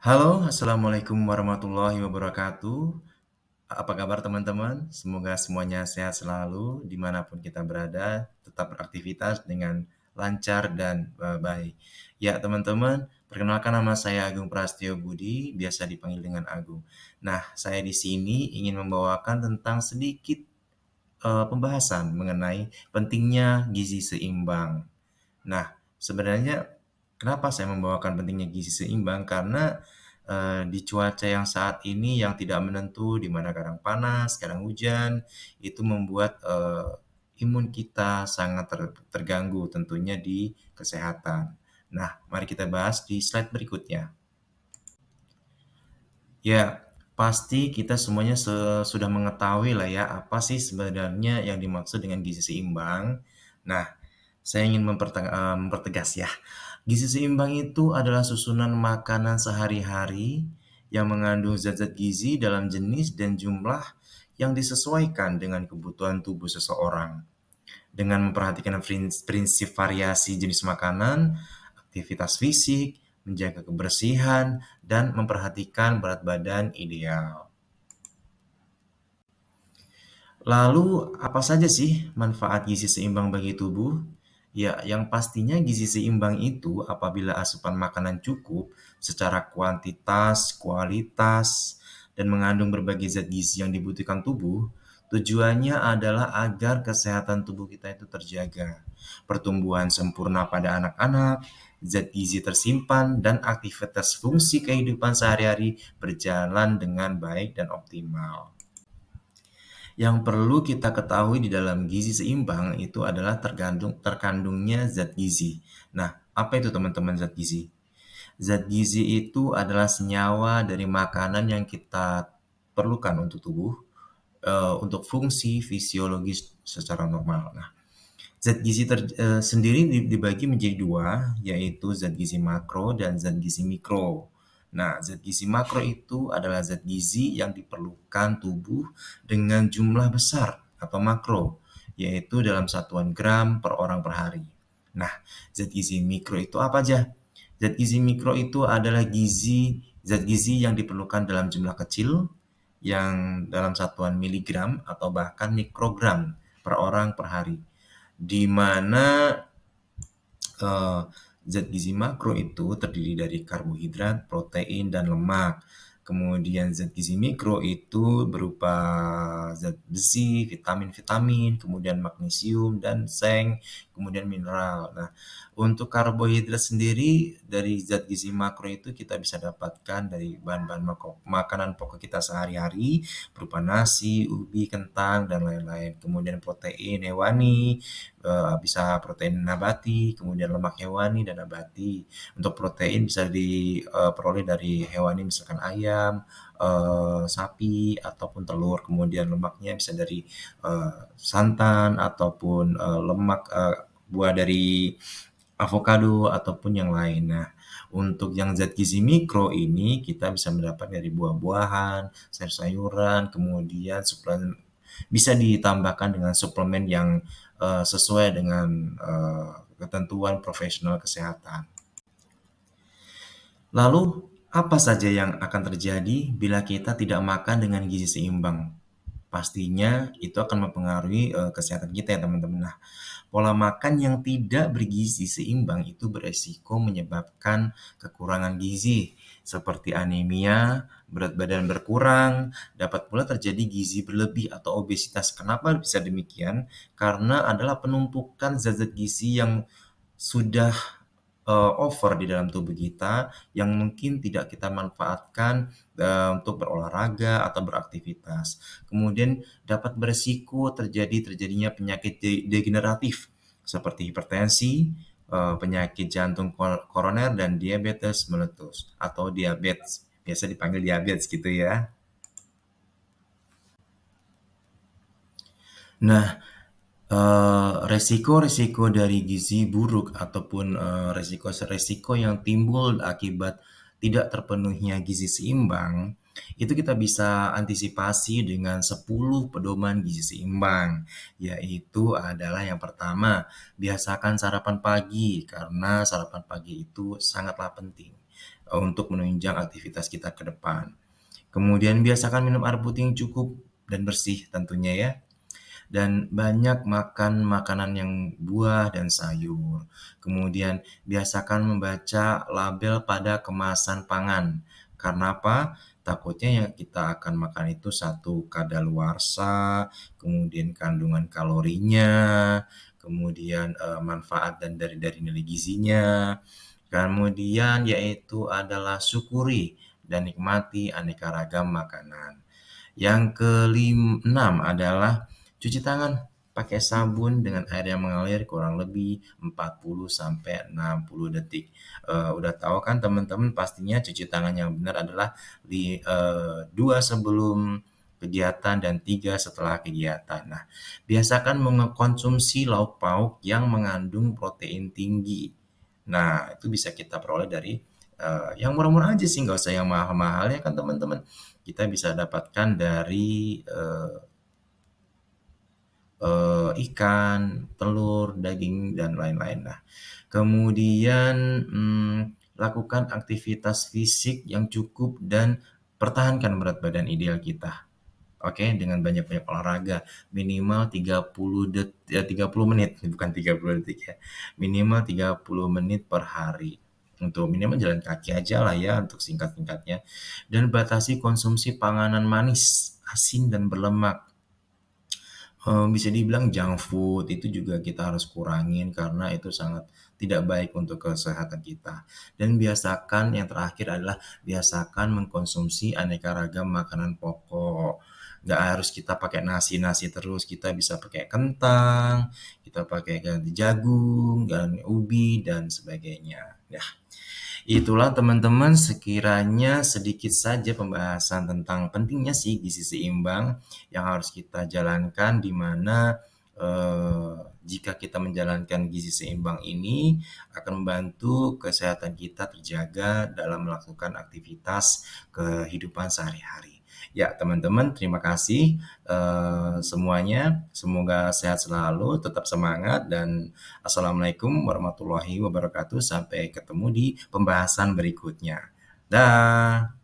Halo, assalamualaikum warahmatullahi wabarakatuh. Apa kabar teman-teman? Semoga semuanya sehat selalu, dimanapun kita berada, tetap beraktivitas dengan lancar dan baik. Ya teman-teman, perkenalkan nama saya Agung Prastio Budi, biasa dipanggil dengan Agung. Nah, saya di sini ingin membawakan tentang sedikit pembahasan mengenai pentingnya gizi seimbang. Nah, sebenarnya kenapa saya membawakan pentingnya gizi seimbang? Karena di cuaca yang saat ini yang tidak menentu, di mana kadang panas, kadang hujan, itu membuat imun kita sangat terganggu tentunya di kesehatan. Nah, mari kita bahas di slide berikutnya. Ya, pasti kita semuanya sudah mengetahui lah ya, apa sih sebenarnya yang dimaksud dengan gizi seimbang. Nah, saya ingin mempertegas ya. Gizi seimbang itu adalah susunan makanan sehari-hari yang mengandung zat-zat gizi dalam jenis dan jumlah yang disesuaikan dengan kebutuhan tubuh seseorang. Dengan memperhatikan prinsip variasi jenis makanan, aktivitas fisik, menjaga kebersihan, dan memperhatikan berat badan ideal. Lalu, apa saja sih manfaat gizi seimbang bagi tubuh? Ya, yang pastinya gizi seimbang itu apabila asupan makanan cukup secara kuantitas, kualitas, dan mengandung berbagai zat gizi yang dibutuhkan tubuh, tujuannya adalah agar kesehatan tubuh kita itu terjaga, pertumbuhan sempurna pada anak-anak, zat gizi tersimpan, dan aktivitas fungsi kehidupan sehari-hari berjalan dengan baik dan optimal. Yang perlu kita ketahui di dalam gizi seimbang itu adalah terkandungnya zat gizi. Nah, apa itu teman-teman zat gizi? Zat gizi itu adalah senyawa dari makanan yang kita perlukan untuk tubuh, untuk fungsi fisiologis secara normal. Nah, zat gizi sendiri dibagi menjadi dua, yaitu zat gizi makro dan zat gizi mikro. Nah, zat gizi makro itu adalah zat gizi yang diperlukan tubuh dengan jumlah besar atau makro, yaitu dalam satuan gram per orang per hari. Nah, zat gizi mikro itu apa aja? Zat gizi mikro itu adalah zat gizi yang diperlukan dalam jumlah kecil, yang dalam satuan miligram atau bahkan mikrogram per orang per hari, di mana eh, zat gizi makro itu terdiri dari karbohidrat, protein, dan lemak. Kemudian zat gizi mikro itu berupa zat besi, vitamin-vitamin, kemudian magnesium dan seng, kemudian mineral. Nah, untuk karbohidrat sendiri dari zat gizi makro itu kita bisa dapatkan dari bahan-bahan makanan pokok kita sehari-hari berupa nasi, ubi, kentang, dan lain-lain. Kemudian protein hewani, bisa protein nabati, kemudian lemak hewani dan nabati. Untuk protein bisa diperoleh dari hewani misalkan ayam, sapi ataupun telur. Kemudian lemaknya bisa dari santan ataupun lemak buah dari avocado ataupun yang lain. Nah, untuk yang zat gizi mikro ini kita bisa mendapat dari buah-buahan, sayur-sayuran, kemudian suplemen bisa ditambahkan dengan suplemen yang sesuai dengan ketentuan profesional kesehatan. Lalu, apa saja yang akan terjadi bila kita tidak makan dengan gizi seimbang? Pastinya itu akan mempengaruhi kesehatan kita ya teman-teman. Nah, pola makan yang tidak bergizi seimbang itu beresiko menyebabkan kekurangan gizi seperti anemia, berat badan berkurang, dapat pula terjadi gizi berlebih atau obesitas. Kenapa bisa demikian? Karena adalah penumpukan zat-zat gizi yang sudah over di dalam tubuh kita yang mungkin tidak kita manfaatkan untuk berolahraga atau beraktivitas. Kemudian dapat beresiko terjadinya penyakit degeneratif seperti hipertensi, penyakit jantung koroner, dan diabetes meletus atau diabetes. Biasa dipanggil diabetes gitu ya. Nah, resiko-resiko dari gizi buruk ataupun resiko-resiko yang timbul akibat tidak terpenuhinya gizi seimbang, itu kita bisa antisipasi dengan 10 pedoman gizi seimbang, yaitu adalah yang pertama, biasakan sarapan pagi karena sarapan pagi itu sangatlah penting. untuk menunjang aktivitas kita ke depan. Kemudian biasakan minum air putih yang cukup dan bersih tentunya ya. Dan banyak makan makanan yang buah dan sayur. Kemudian biasakan membaca label pada kemasan pangan. Karena apa? Takutnya yang kita akan makan itu satu kadaluarsa, kemudian kandungan kalorinya, kemudian manfaat dan dari nilai gizinya. Kemudian yaitu adalah syukuri dan nikmati aneka ragam makanan. Yang keenam adalah cuci tangan pakai sabun dengan air yang mengalir kurang lebih 40 sampai 60 detik. Udah tahu kan teman-teman pastinya cuci tangan yang benar adalah 2 sebelum kegiatan dan 3 setelah kegiatan. Nah, biasakan mengkonsumsi lauk pauk yang mengandung protein tinggi. Nah, itu bisa kita peroleh dari yang murah-murah aja sih, nggak usah yang mahal-mahal ya kan teman-teman. Kita bisa dapatkan dari ikan, telur, daging, dan lain-lain. Nah, kemudian lakukan aktivitas fisik yang cukup dan pertahankan berat badan ideal kita. Oke, dengan banyak-banyak olahraga, minimal 30 menit, bukan 30 detik ya. Minimal 30 menit per hari. Untuk minimal jalan kaki aja lah ya untuk singkat-singkatnya. Dan batasi konsumsi panganan manis, asin dan berlemak. Bisa dibilang junk food itu juga kita harus kurangin karena itu sangat tidak baik untuk kesehatan kita. Dan biasakan yang terakhir adalah biasakan mengkonsumsi aneka ragam makanan pokok. Nggak harus kita pakai nasi-nasi terus, kita bisa pakai kentang, kita pakai ganti jagung, dan ubi, dan sebagainya. Ya, itulah teman-teman sekiranya sedikit saja pembahasan tentang pentingnya sih gizi seimbang yang harus kita jalankan di mana jika kita menjalankan gizi seimbang ini akan membantu kesehatan kita terjaga dalam melakukan aktivitas kehidupan sehari-hari. Ya, teman-teman, terima kasih semuanya. Semoga sehat selalu, tetap semangat, dan assalamualaikum warahmatullahi wabarakatuh. Sampai ketemu di pembahasan berikutnya. Dah.